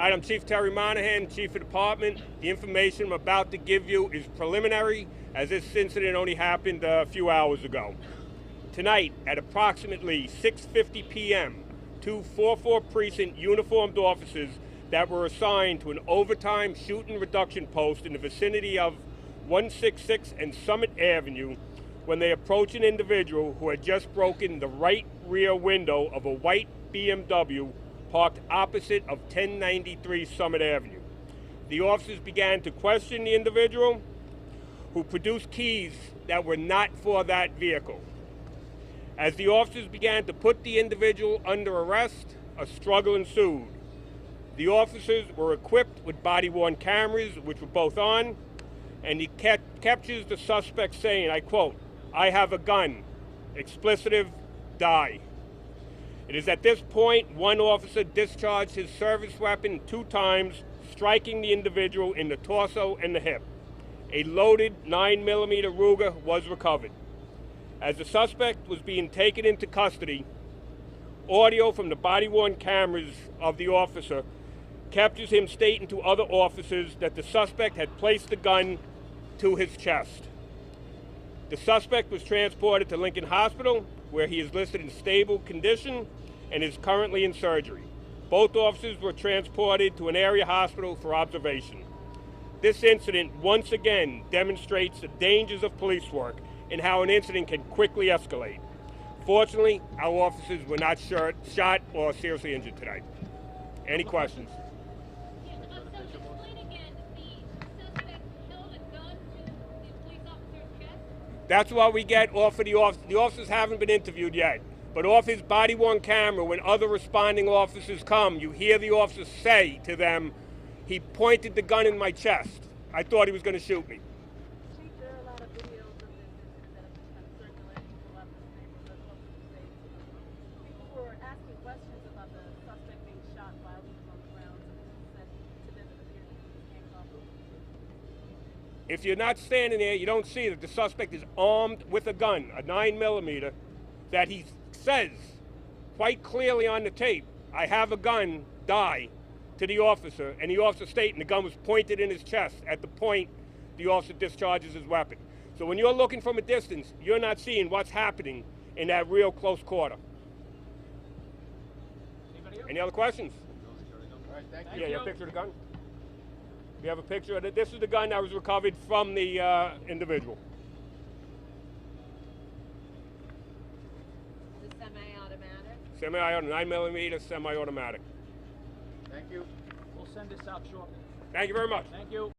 Tonight I'm Chief Terry Monahan, Chief of Department. The information I'm about to give you is preliminary, as this incident only happened a few hours ago. Tonight, at approximately 6:50 p.m., two 4-4 Precinct uniformed officers that were assigned to an overtime shoot and reduction post in the vicinity of 166 and Summit Avenue when they approached an individual who had just broken the right rear window of a white BMW parked opposite of 1093 Summit Avenue. The officers began to question the individual, who produced keys that were not for that vehicle. As the officers began to put the individual under arrest, a struggle ensued. The officers were equipped with body-worn cameras, which were both on, and he captures the suspect saying, I quote, "I have a gun, explicitive, die." It is at this point one officer discharged his service weapon 2 times, striking the individual in the torso and the hip. A loaded 9mm Ruger was recovered. As the suspect was being taken into custody, audio from the body-worn cameras of the officer captures him stating to other officers that the suspect had placed the gun to his chest. The suspect was transported to Lincoln Hospital, where he is listed in stable condition and is currently in surgery. Both officers were transported to an area hospital for observation. This incident once again demonstrates the dangers of police work and how an incident can quickly escalate. Fortunately, our officers were not shot or seriously injured tonight. Any questions? So explain again, the suspect held a gun to the police officer's chest? That's what we get off of the officers. The officers haven't been interviewed yet, but off his body-worn camera, when other responding officers come, you hear the officer say to them, "He pointed the gun in my chest. I thought he was going to shoot me." Chief, there are a lot of videos of this incident that have been kind of circulating throughout this neighborhood, close to the state. People were asking questions about the suspect being shot while he was on the ground. Said to them it appeared that he was handcuffed. If you're not standing there, you don't see that the suspect is armed with a gun, a 9mm, that he says quite clearly on the tape, "I have a gun, die," to the officer, and the officer stating the gun was pointed in his chest at the point the officer discharges his weapon. So when you're looking from a distance, you're not seeing what's happening in that real close quarter. Any other questions? All right, thank Yeah, you have a picture of the gun? We have a picture of it. This is the gun that was recovered from the individual. Is it semi-automatic? Semi-automatic, 9mm, semi-automatic. Thank you. We'll send this out shortly. Thank you very much. Thank you.